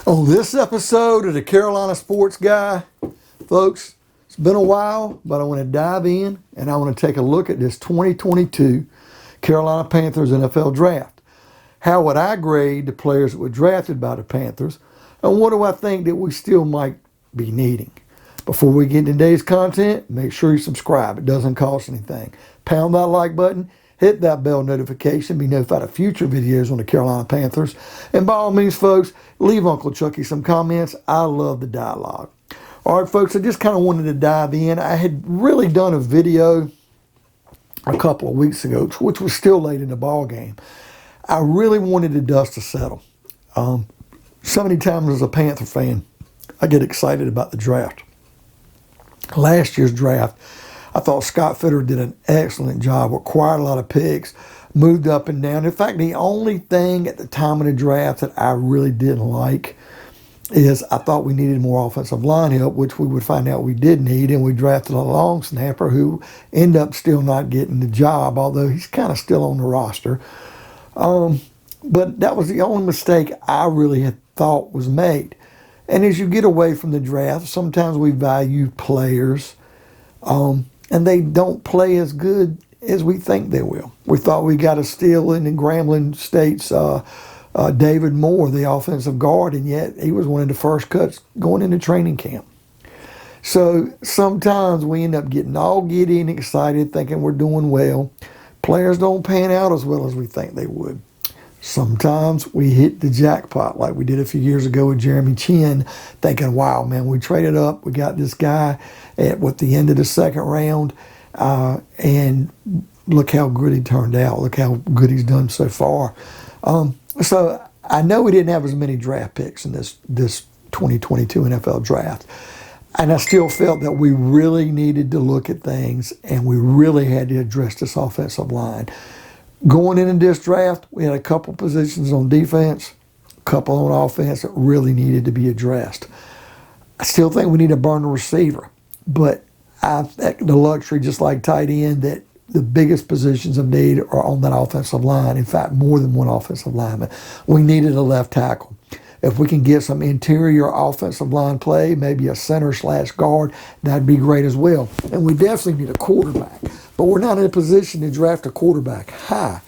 On this episode of the Carolina Sports Guy, folks, it's been a while, but I want to dive in and I want to take a look at this 2022 Carolina Panthers NFL Draft. How would I grade the players that were drafted by the Panthers, and what do I think that we still might be needing? Before we get into today's content, make sure you subscribe. It doesn't cost anything. Pound that like button. Hit that bell notification, be notified of future videos on the Carolina Panthers. And by all means, folks, leave Uncle Chucky some comments. I love the dialogue. All right, folks, I just kind of wanted to dive in. I had really done a video a couple of weeks ago, which was still late in the ball game. I really wanted the dust to settle. So many times as a Panther fan, I get excited about the draft. Last year's draft, I thought Scott Fitter did an excellent job, acquired a lot of picks, moved up and down. In fact, the only thing at the time of the draft that I really didn't like is I thought we needed more offensive line help, which we would find out we did need, and we drafted a long snapper who ended up still not getting the job, although he's kind of still on the roster. But that was the only mistake I really had thought was made. And as you get away from the draft, sometimes we value players, and they don't play as good as we think they will. We thought we got a steal in the Grambling State's David Moore, the offensive guard, and yet he was one of the first cuts going into training camp. So sometimes we end up getting all giddy and excited, thinking we're doing well. Players don't pan out as well as we think they would. Sometimes we hit the jackpot like we did a few years ago with Jeremy Chin, thinking, wow, man, we traded up. We got this guy with the end of the second round, and look how good he turned out. Look how good he's done so far. So I know we didn't have as many draft picks in this 2022 NFL draft. And I still felt that we really needed to look at things, and we really had to address this offensive line. Going into this draft, we had a couple positions on defense, a couple on offense that really needed to be addressed. I still think we need a burner receiver, but I think the luxury, just like tight end, that the biggest positions of need are on that offensive line. In fact, more than one offensive lineman. We needed a left tackle. If we can get some interior offensive line play, maybe a center/guard, that'd be great as well. And we definitely need a quarterback. But we're not in a position to draft a quarterback high.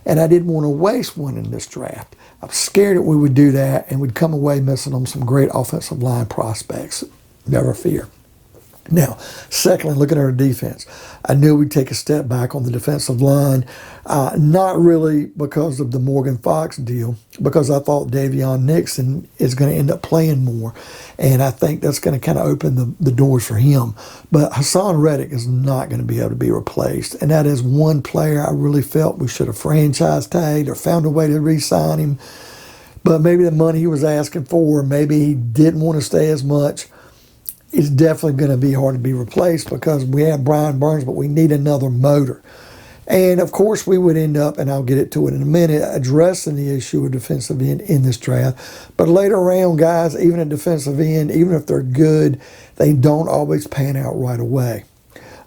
And I didn't want to waste one in this draft. I'm scared that we would do that and we'd come away missing on some great offensive line prospects. Never fear. Now, secondly, looking at our defense, I knew we'd take a step back on the defensive line, not really because of the Morgan Fox deal, because I thought Davion Nixon is going to end up playing more, and I think that's going to kind of open the doors for him. But Hassan Reddick is not going to be able to be replaced, and that is one player I really felt we should have franchise tagged or found a way to re-sign him. But maybe the money he was asking for, maybe he didn't want to stay as much. It's definitely going to be hard to be replaced because we have Brian Burns, but we need another motor. And, of course, we would end up, and I'll get to it in a minute, addressing the issue of defensive end in this draft. But later around, guys, even at defensive end, even if they're good, they don't always pan out right away.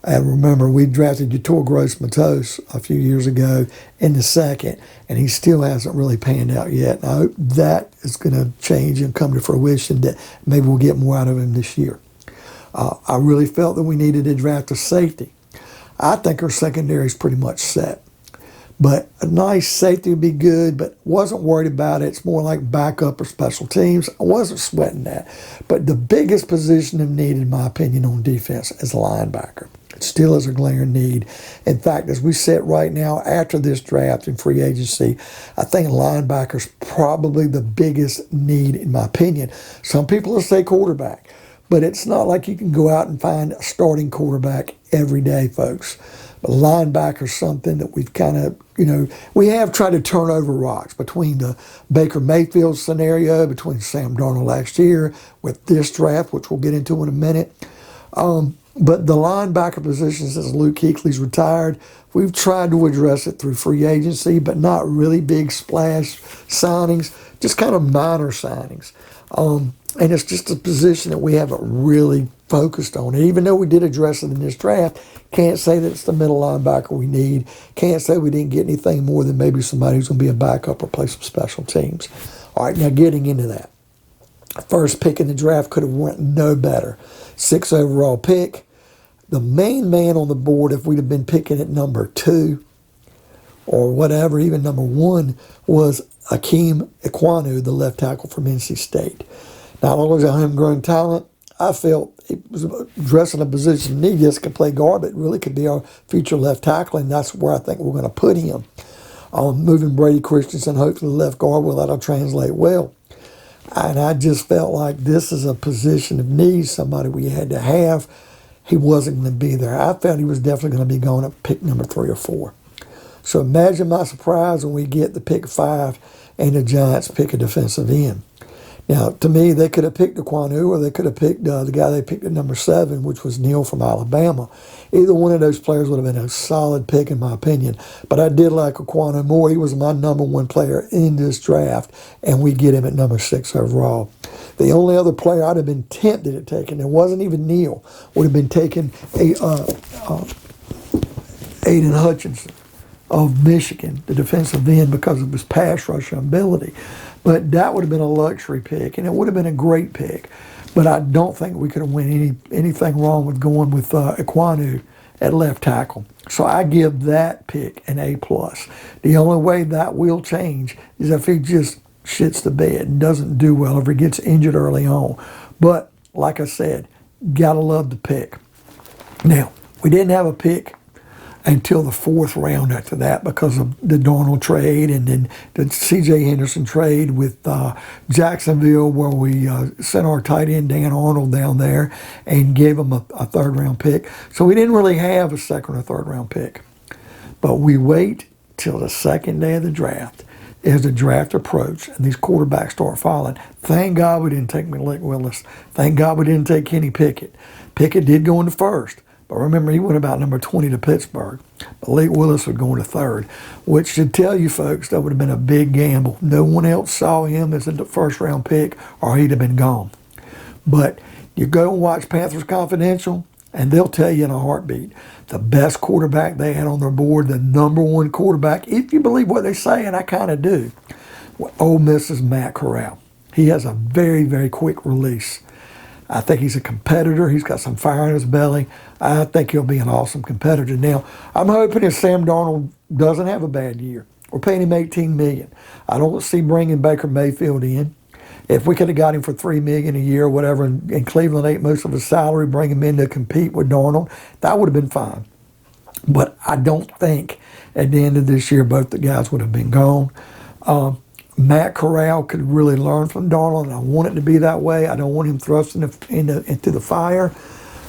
And remember, we drafted Yetur Gross-Matos a few years ago in the second, and he still hasn't really panned out yet. And I hope that is going to change and come to fruition, that maybe we'll get more out of him this year. I really felt that we needed to draft a safety. I think our secondary is pretty much set. But a nice safety would be good, but wasn't worried about it. It's more like backup or special teams. I wasn't sweating that. But the biggest position of need, in my opinion, on defense is a linebacker. It still is a glaring need. In fact, as we sit right now after this draft in free agency, I think linebacker is probably the biggest need, in my opinion. Some people will say quarterback. But it's not like you can go out and find a starting quarterback every day, folks. But linebacker is something that we've kind of, we have tried to turn over rocks between the Baker Mayfield scenario, between Sam Darnold last year, with this draft, which we'll get into in a minute. But the linebacker position, since Luke Kuechly's retired, we've tried to address it through free agency, but not really big splash signings, just kind of minor signings. And it's just a position that we haven't really focused on. And even though we did address it in this draft, can't say that it's the middle linebacker we need. Can't say we didn't get anything more than maybe somebody who's going to be a backup or play some special teams. All right, now getting into that. First pick in the draft could have went no better. 6th overall pick. The main man on the board, if we'd have been picking at number 2 or whatever, even number 1, was Akeem Ekwonu, the left tackle from NC State. Not only is a homegrown talent, I felt he was dressing a position he just could play guard, but really could be our future left tackle, and that's where I think we're going to put him. Moving Brady Christensen, hopefully left guard, well, that'll translate well. And I just felt like this is a position of need, somebody we had to have. He wasn't going to be there. I felt he was definitely going to be going at pick number 3 or 4. So imagine my surprise when we get the pick 5 and the Giants pick a defensive end. Now, to me, they could have picked Ekwonu, or they could have picked the guy they picked at number 7, which was Neal from Alabama. Either one of those players would have been a solid pick, in my opinion. But I did like Ekwonu more. He was my number 1 player in this draft, and we get him at number 6 overall. The only other player I'd have been tempted at taking, it wasn't even Neal, would have been taking Aiden Hutchinson of Michigan, the defensive end, because of his pass rushing ability. But that would have been a luxury pick, and it would have been a great pick. But I don't think we could have went anything wrong with going with Ekwonu at left tackle. So I give that pick an A+. The only way that will change is if he just shits the bed and doesn't do well, if he gets injured early on. But like I said, gotta love the pick. Now, we didn't have a pick until the 4th round after that because of the Darnold trade and then the C.J. Henderson trade with Jacksonville, where we sent our tight end Dan Arnold down there and gave him a 3rd round pick. So we didn't really have a 2nd or 3rd round pick. But we wait till the 2nd day of the draft as the draft approached and these quarterbacks start falling. Thank God we didn't take Malik Willis. Thank God we didn't take Kenny Pickett. Pickett did go in the 1st. But remember, he went about number 20 to Pittsburgh. Malik Willis would go into 3rd, which should tell you folks that would have been a big gamble. No one else saw him as a 1st round pick, or he'd have been gone. But you go and watch Panthers Confidential, and they'll tell you in a heartbeat, the best quarterback they had on their board, the number 1 quarterback, if you believe what they say, and I kind of do, Ole Miss's Matt Corral. He has a very, very quick release. I think he's a competitor. He's got some fire in his belly. I think he'll be an awesome competitor. Now, I'm hoping if Sam Darnold doesn't have a bad year, we're paying him $18 million. I don't see bringing Baker Mayfield in. If we could have got him for $3 million a year or whatever, and Cleveland ate most of his salary, bring him in to compete with Darnold, that would have been fine. But I don't think at the end of this year both the guys would have been gone. Matt Corral could really learn from Darnold, and I want it to be that way. I don't want him thrust into the fire.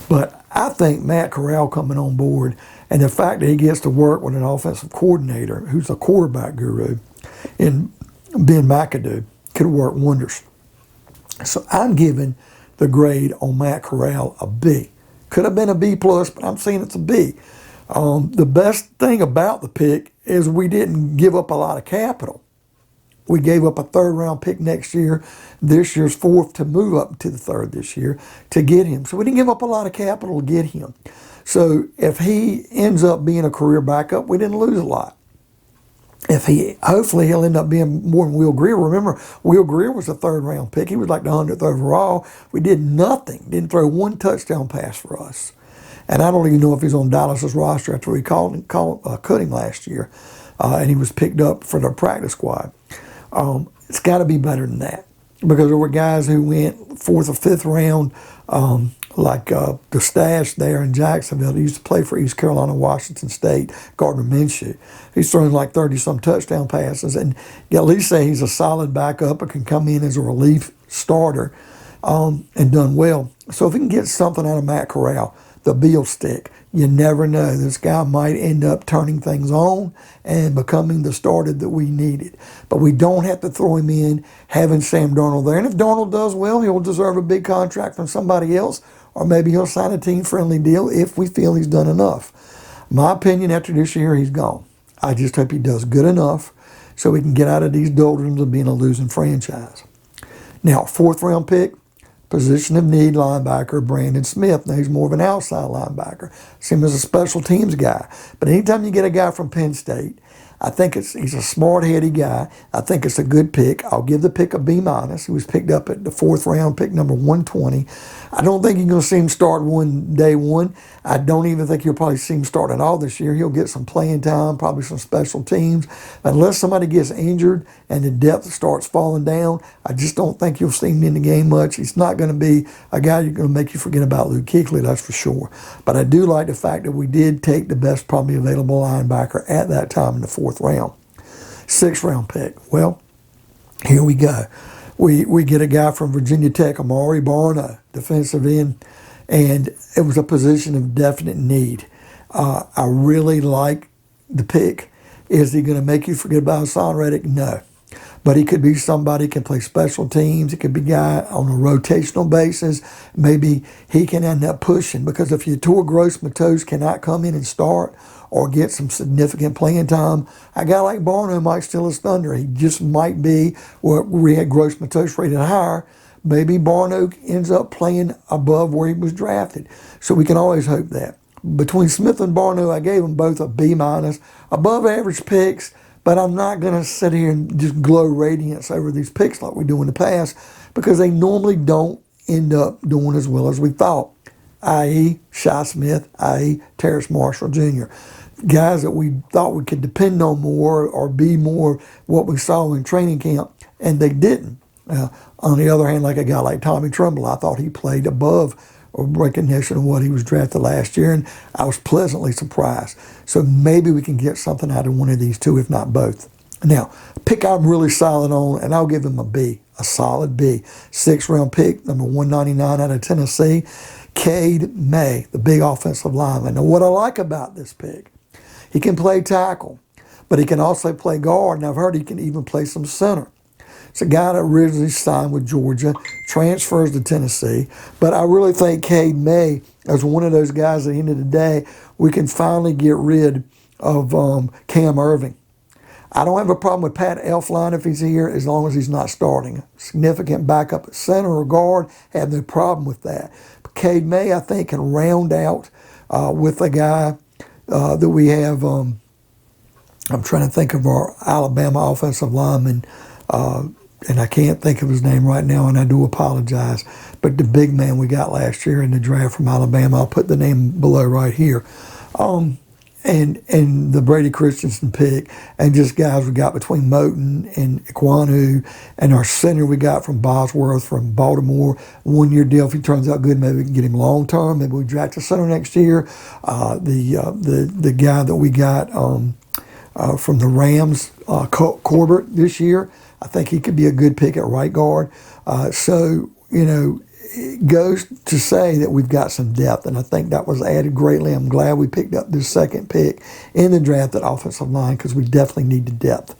But I think Matt Corral coming on board, and the fact that he gets to work with an offensive coordinator who's a quarterback guru in Ben McAdoo, could work wonders. So I'm giving the grade on Matt Corral a B. Could have been a B+, but I'm saying it's a B. The best thing about the pick is we didn't give up a lot of capital. We gave up a 3rd round pick next year, this year's 4th, to move up to the 3rd this year to get him. So we didn't give up a lot of capital to get him. So if he ends up being a career backup, we didn't lose a lot. Hopefully he'll end up being more than Will Greer. Remember, Will Greer was a 3rd round pick. He was like the 100th overall. We did nothing. Didn't throw 1 touchdown pass for us. And I don't even know if he's on Dallas's roster after we cut him last year. And he was picked up for the practice squad. It's got to be better than that, because there were guys who went 4th or 5th round, like the stash there in Jacksonville. He used to play for East Carolina, Washington State, Gardner Minshew. He's thrown like 30-some touchdown passes, and you at least say he's a solid backup or can come in as a relief starter and done well. So if we can get something out of Matt Corral, the Beal stick, you never know. This guy might end up turning things on and becoming the starter that we needed. But we don't have to throw him in having Sam Darnold there. And if Darnold does well, he'll deserve a big contract from somebody else, or maybe he'll sign a team-friendly deal if we feel he's done enough. My opinion, after this year, he's gone. I just hope he does good enough so we can get out of these doldrums of being a losing franchise. Now, 4th round pick, position of need linebacker, Brandon Smith. Now, he's more of an outside linebacker. See him as a special teams guy. But anytime you get a guy from Penn State, I think he's a smart-headed guy. I think it's a good pick. I'll give the pick a B minus. He was picked up at the 4th round, pick number 120. I don't think you're going to see him start day one. I don't even think you'll probably see him start at all this year. He'll get some playing time, probably some special teams. Unless somebody gets injured and the depth starts falling down, I just don't think you'll see him in the game much. He's not going to be a guy you're going to make you forget about Luke Kuechly, that's for sure. But I do like the fact that we did take the best probably available linebacker at that time in the 4th round. 6th round pick. Well, here we go. We get a guy from Virginia Tech, Amari Barno, defensive end, and it was a position of definite need. I really like the pick. Is he going to make you forget about Hassan Reddick? No. But he could be somebody who can play special teams. He could be a guy on a rotational basis. Maybe he can end up pushing, because if Yetur Gross-Matos cannot come in and start or get some significant playing time, a guy like Barno might steal his thunder. He just might be where we had Gross-Matos rated higher. Maybe Barno ends up playing above where he was drafted. So we can always hope that. Between Smith and Barno, I gave them both a B minus, above average picks, but I'm not going to sit here and just glow radiance over these picks like we do in the past, because they normally don't end up doing as well as we thought, i.e. Shi Smith, i.e. Terrace Marshall Jr. Guys that we thought we could depend on more or be more what we saw in training camp, and they didn't. On the other hand, like a guy like Tommy Tremble, I thought he played above recognition of what he was drafted last year, and I was pleasantly surprised. So maybe we can get something out of one of these two, if not both. Now, pick I'm really solid on, and I'll give him a B, a solid B. 6th round pick, number 199 out of Tennessee, Cade May, the big offensive lineman. Now, what I like about this pick, he can play tackle, but he can also play guard, and I've heard he can even play some center. It's a guy that originally signed with Georgia, transfers to Tennessee, but I really think Cade May is one of those guys at the end of the day, we can finally get rid of Cam Irving. I don't have a problem with Pat Elflein if he's here, as long as he's not starting. Significant backup at center or guard, have no problem with that. But Cade May, I think, can round out with a guy that we have. I'm trying to think of our Alabama offensive lineman, and I can't think of his name right now, and I do apologize. But the big man we got last year in the draft from Alabama, I'll put the name below right here. And the Brady Christensen pick, and just guys we got between Moton and Iquanu, and our center we got from Bosworth from Baltimore. 1-year deal. If he turns out good, maybe we can get him long term. Maybe we draft a center next year. The guy that we got from the Rams, Corbett, this year, I think he could be a good pick at right guard. So, you know, it goes to say that we've got some depth, and I think that was added greatly. I'm glad we picked up this 2nd pick in the draft at offensive line, because we definitely need the depth.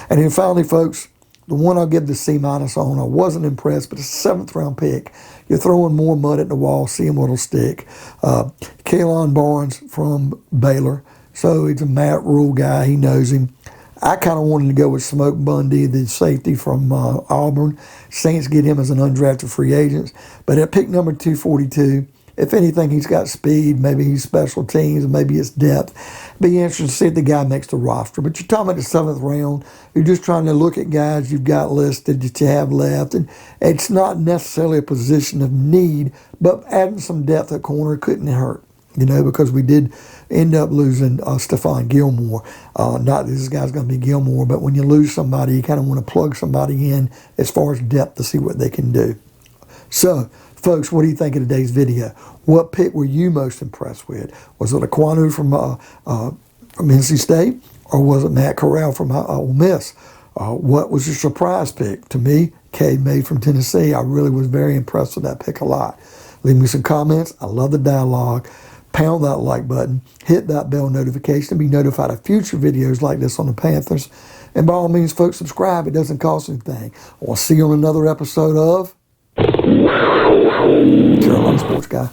And then finally, folks, the one I'll give the C minus on, I wasn't impressed, but it's a 7th round pick. You're throwing more mud at the wall, seeing what'll stick. Kalen Barnes from Baylor. So he's a Matt Rule guy. He knows him. I kind of wanted to go with Smoke Bundy, the safety from Auburn. Saints get him as an undrafted free agent. But at pick number 242, if anything, he's got speed. Maybe he's special teams. Maybe it's depth. Be interested to see if the guy makes the roster. But you're talking about the 7th round. You're just trying to look at guys you've got listed that you have left. And it's not necessarily a position of need, but adding some depth at corner couldn't hurt. You know, because we did end up losing Stephon Gilmore. Not that this guy's going to be Gilmore, but when you lose somebody, you kind of want to plug somebody in as far as depth to see what they can do. So, folks, what do you think of today's video? What pick were you most impressed with? Was it Iquanu from NC State, or was it Matt Corral from Ole Miss? What was your surprise pick? To me, Cade May from Tennessee. I really was very impressed with that pick a lot. Leave me some comments. I love the dialogue. Pound that like button, hit that bell notification to be notified of future videos like this on the Panthers. And by all means, folks, subscribe. It doesn't cost anything. I'll see you on another episode of Carolina Sports Guy.